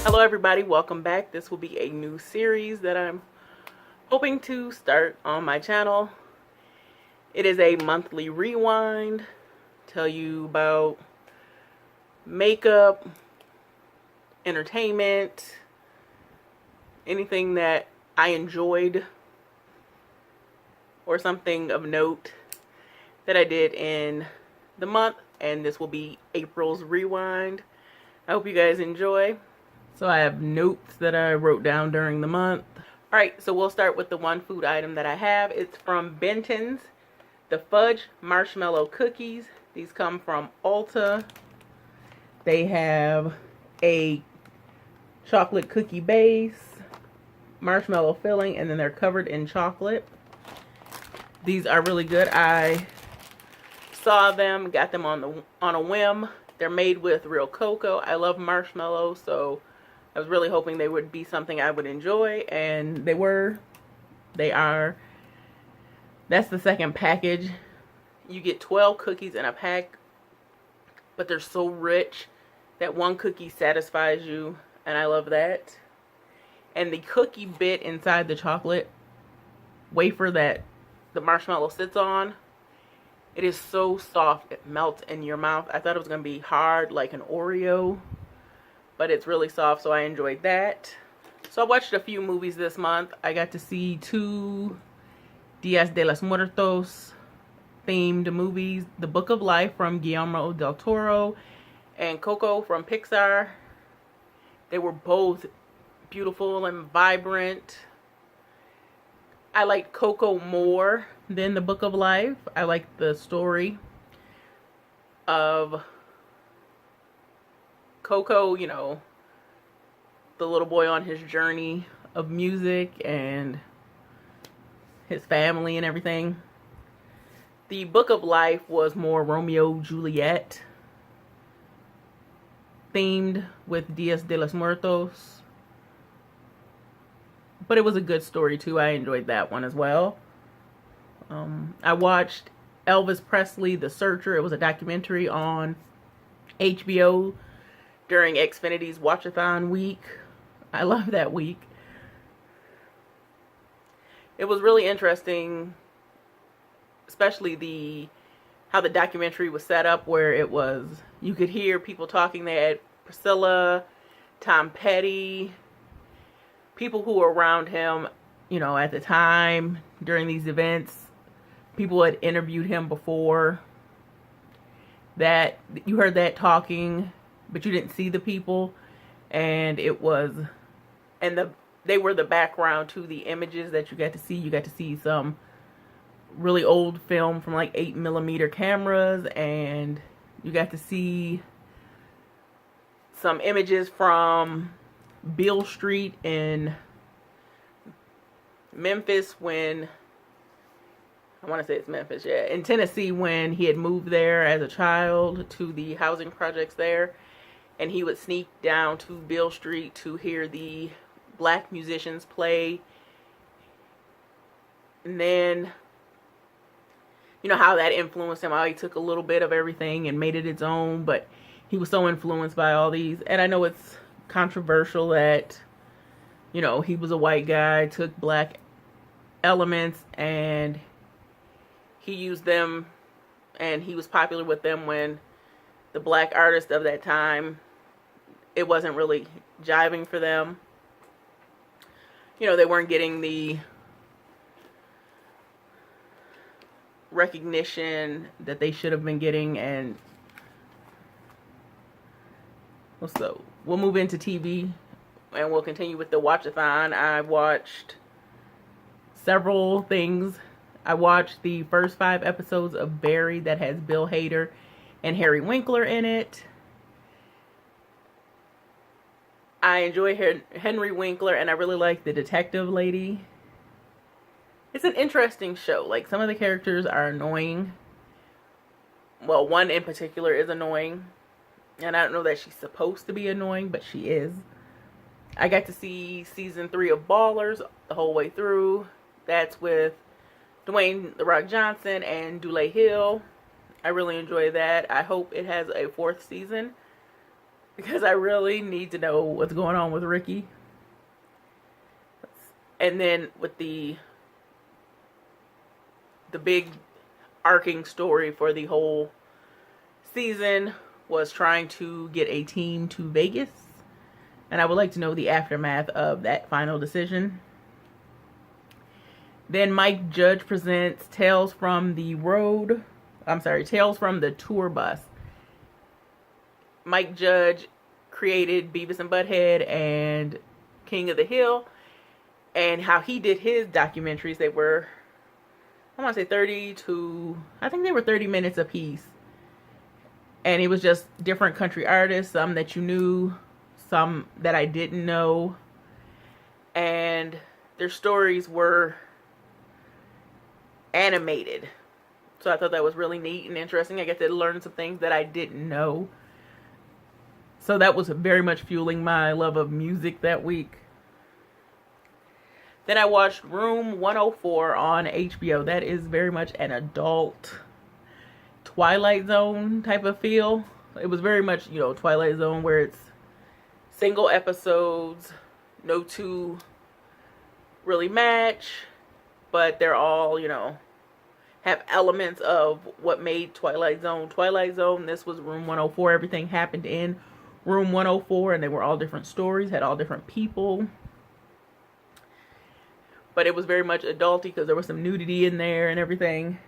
Hello everybody, welcome back. This will be a new series that I'm hoping to start on my channel. It is a monthly rewind, tell you about makeup, entertainment, anything that I enjoyed or something of note that I did in the month, and this will be April's rewind. I hope you guys enjoy. So I have notes that I wrote down during the month. Alright, so we'll start with the one food item that I have. It's from Benton's, the Fudge Marshmallow Cookies. These come from Ulta. They have a chocolate cookie base, marshmallow filling, and then they're covered in chocolate. These are really good. I saw them, got them on a whim. They're made with real cocoa. I love marshmallow, so I was really hoping they would be something I would enjoy, and they were. They are. That's the second package. You get 12 cookies in a pack, but they're so rich that one cookie satisfies you, and I love that. And the cookie bit inside the chocolate wafer that the marshmallow sits on, it is so soft, it melts in your mouth. I thought it was going to be hard like an Oreo, but it's really soft, so I enjoyed that. So I watched a few movies this month. I got to see 2 Dias de los Muertos themed movies. The Book of Life from Guillermo del Toro and Coco from Pixar. They were both beautiful and vibrant. I liked Coco more than The Book of Life. I liked the story of Coco, you know, the little boy on his journey of music and his family and everything. The Book of Life was more Romeo Juliet themed with Dias de los Muertos. But it was a good story too. I enjoyed that one as well. I watched Elvis Presley, The Searcher. It was a documentary on HBO during Xfinity's Watchathon week. I love that week. It was really interesting, especially how the documentary was set up, where it was, you could hear people talking. They had Priscilla, Tom Petty, people who were around him, you know, at the time during these events. People had interviewed him before. That you heard that talking, but you didn't see the people, and they were the background to the images that you got to see. You got to see some really old film from like 8mm cameras, and you got to see some images from Beale Street in Memphis when, I want to say it's Memphis, yeah, in Tennessee, when he had moved there as a child to the housing projects there, and he would sneak down to Beale Street to hear the black musicians play. And then, you know, how that influenced him, how he took a little bit of everything and made it its own, but he was so influenced by all these. And I know it's controversial that, you know, he was a white guy, took black elements, and he used them, and he was popular with them when the black artists of that time, it wasn't really jiving for them. You know, they weren't getting the recognition that they should have been getting. And so we'll move into TV, and we'll continue with the watchathon. I watched several things. I watched the first 5 episodes of Barry that has Bill Hader and Harry Winkler in it. I enjoy Henry Winkler, and I really like the detective lady. It's an interesting show. Like, some of the characters are annoying. Well, one in particular is annoying. And I don't know that she's supposed to be annoying, but she is. I got to see season 3 of Ballers the whole way through. That's with Dwayne "The Rock" Johnson and Dule Hill. I really enjoy that. I hope it has a 4th season. because I really need to know what's going on with Ricky. And then with the big arcing story for the whole season was trying to get a team to Vegas. And I would like to know the aftermath of that final decision. Then Mike Judge presents Tales from the Tour Bus. Mike Judge created Beavis and Butthead and King of the Hill, and how he did his documentaries. They were, I want to say 30 minutes a piece. And it was just different country artists, some that you knew, some that I didn't know. And their stories were animated. So I thought that was really neat and interesting. I get to learn some things that I didn't know. So that was very much fueling my love of music that week. Then I watched Room 104 on HBO. That is very much an adult Twilight Zone type of feel. It was very much, Twilight Zone, where it's single episodes, no two really match, but they're all, have elements of what made Twilight Zone Twilight Zone. This was Room 104. Everything happened in Room 104, and they were all different stories, had all different people. But it was very much adulty because there was some nudity in there and everything.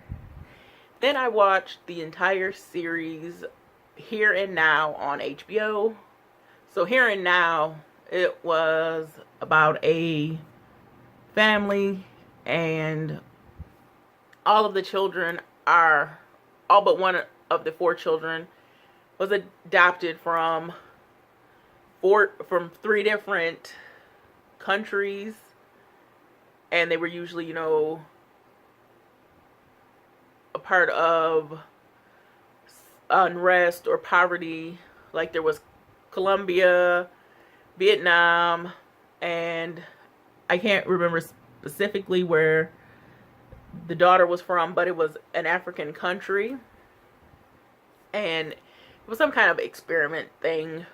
Then I watched the entire series Here and Now on HBO. So Here and Now, it was about a family, and all of the children all but one of the 4 children was adopted from 3 different countries. And they were usually, a part of unrest or poverty. Like there was Colombia, Vietnam, and I can't remember specifically where the daughter was from, but it was an African country. And it was some kind of experiment thing.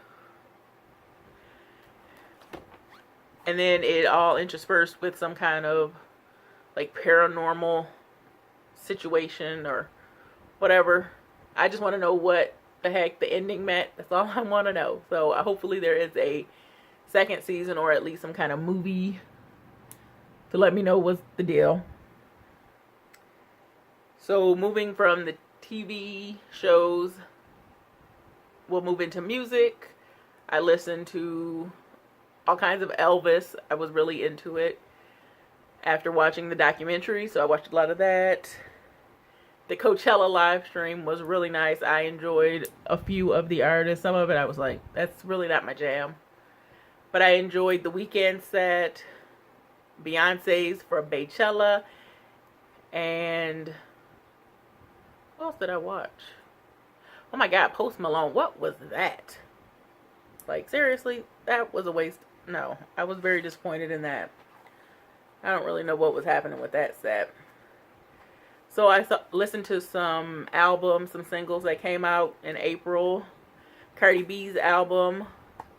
And then it all interspersed with some kind of like paranormal situation or whatever. I just want to know what the heck the ending meant. That's all I want to know. So hopefully there is a second season or at least some kind of movie to let me know what's the deal. So moving from the TV shows, we'll move into music. I listened to all kinds of Elvis. I was really into it after watching the documentary, so I watched a lot of that. The Coachella live stream was really nice. I enjoyed a few of the artists. Some of it I was like, that's really not my jam. But I enjoyed the Weeknd set, Beyonce's for Beychella, and what else did I watch? Oh my God, Post Malone. What was that? Like, seriously, that was a waste. No, I was very disappointed in that. I don't really know what was happening with that set. So I listened to some albums, some singles that came out in April. Cardi B's album,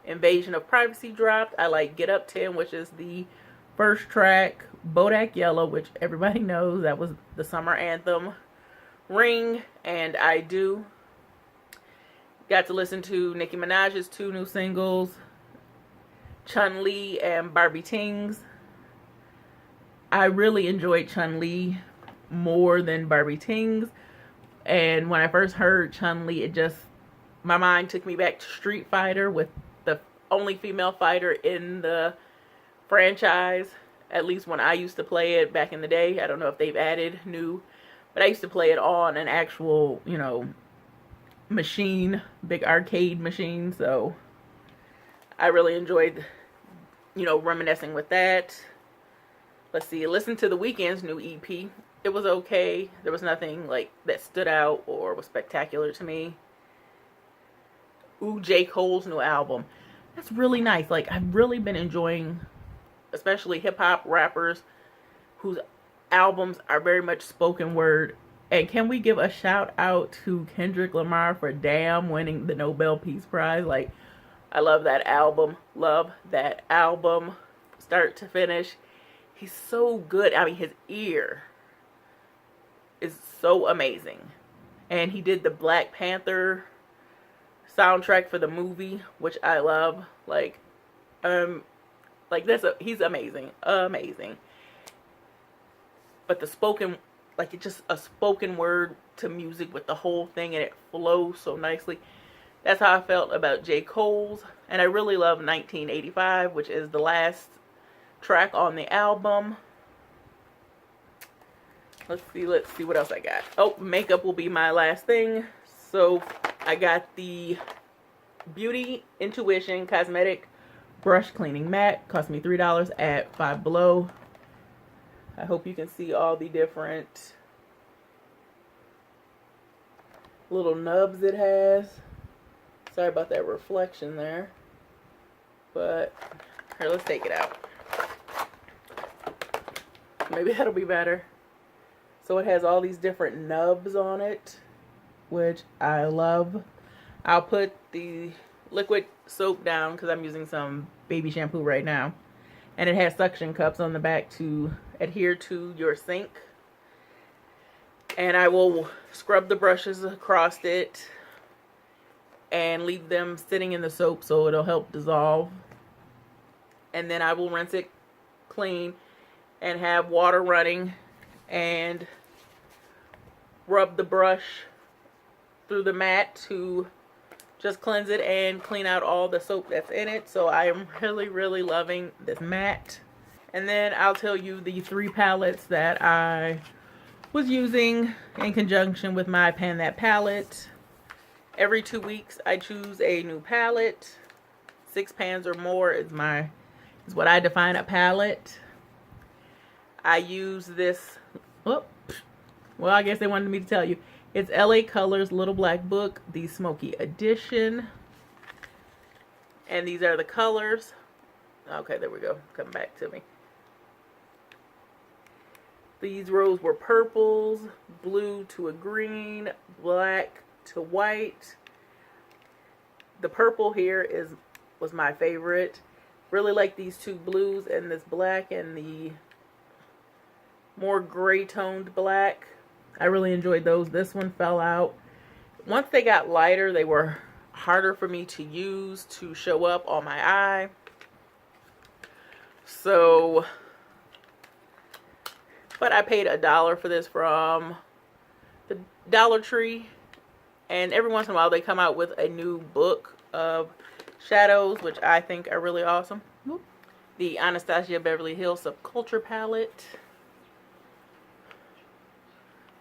Invasion of Privacy, dropped. I like Get Up 10, which is the first track. Bodak Yellow, which everybody knows, that was the summer anthem. Ring and I Do. Got to listen to Nicki Minaj's 2 new singles, Chun-Li and Barbie Tings. I really enjoyed Chun-Li more than Barbie Tings. And when I first heard Chun-Li, my mind took me back to Street Fighter with the only female fighter in the franchise. At least when I used to play it back in the day. I don't know if they've added new, but I used to play it on an actual, machine, big arcade machine. So I really enjoyed, reminiscing with that. Let's see, listen to The Weeknd's new EP. It was okay. There was nothing like that stood out or was spectacular to me. Ooh, J. Cole's new album. That's really nice. Like, I've really been enjoying, especially hip-hop rappers whose albums are very much spoken word. And can we give a shout out to Kendrick Lamar for Damn winning the Nobel Peace Prize? Like, I love that album. Love that album. Start to finish. He's so good. I mean, his ear is so amazing. And he did the Black Panther soundtrack for the movie, which I love. He's amazing. Amazing. But the spoken, like, it's just a spoken word to music with the whole thing, and it flows so nicely. That's how I felt about J. Cole's. And I really love 1985, which is the last track on the album. Let's see what else I got. Oh, makeup will be my last thing. So I got the Beauty Intuition Cosmetic Brush Cleaning Mat. Cost me $3 at Five Below. I hope you can see all the different little nubs it has. Sorry about that reflection there. But here, let's take it out. Maybe that'll be better. So it has all these different nubs on it, which I love. I'll put the liquid soap down because I'm using some baby shampoo right now. And it has suction cups on the back to adhere to your sink. And I will scrub the brushes across it and leave them sitting in the soap so it'll help dissolve. And then I will rinse it clean and have water running and rub the brush through the mat to just cleanse it and clean out all the soap that's in it. So I am really loving this mat. And then I'll tell you the 3 palettes that I was using in conjunction with my Pan That palette. Every 2 weeks I choose a new palette. 6 pans or more is what I define a palette. I use this, well, I guess they wanted me to tell you. It's LA Colors Little Black Book, the Smoky Edition. And these are the colors. Okay, there we go. Come back to me. These rows were purples, blue to a green, black to white. The purple here was my favorite. Really like these 2 blues and this black and the more gray toned black. I really enjoyed those. This one fell out. Once they got lighter, they were harder for me to use to show up on my eye. So, but I paid $1 for this from the Dollar Tree. And every once in a while they come out with a new book of shadows, which I think are really awesome. The Anastasia Beverly Hills Subculture palette.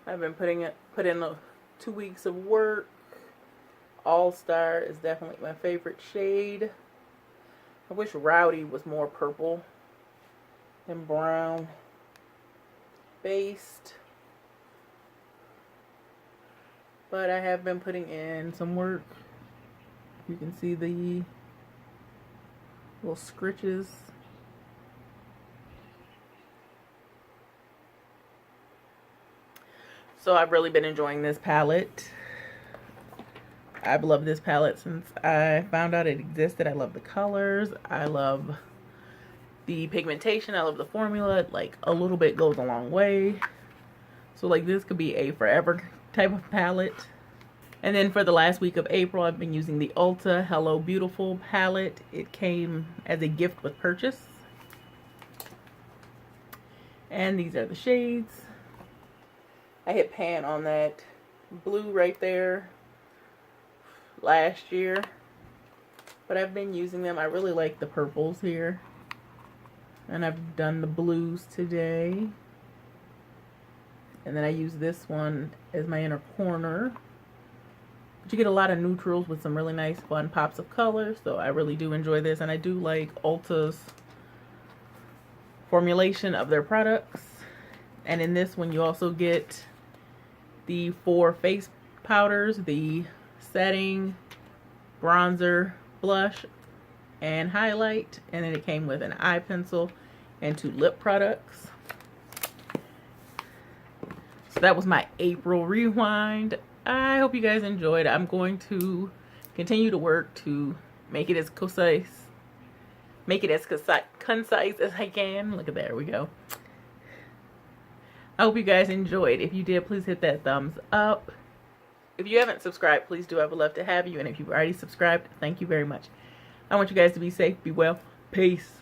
I've been put in 2 weeks of work. All Star is definitely my favorite shade. I wish Rowdy was more purple and brown based. But I have been putting in some work. You can see the little scritches. So I've really been enjoying this palette. I've loved this palette since I found out it existed. I love the colors. I love the pigmentation. I love the formula. Like, a little bit goes a long way. So like, this could be a forever type of palette. And then for the last week of April, I've been using the Ulta Hello Beautiful palette. It came as a gift with purchase. And these are the shades. I hit pan on that blue right there last year, but I've been using them. I really like the purples here, and I've done the blues today. And then I use this one as my inner corner. But you get a lot of neutrals with some really nice fun pops of color, so I really do enjoy this. And I do like Ulta's formulation of their products. And in this one you also get the 4 face powders, the setting, bronzer, blush, and highlight. And then it came with an eye pencil and 2 lip products. So that was my April rewind. I hope you guys enjoyed. I'm going to continue to work to make it as concise. Make it as concise as I can. Look at there we go. I hope you guys enjoyed. If you did, please hit that thumbs up. If you haven't subscribed, please do. I would love to have you. And if you've already subscribed, thank you very much. I want you guys to be safe, be well. Peace.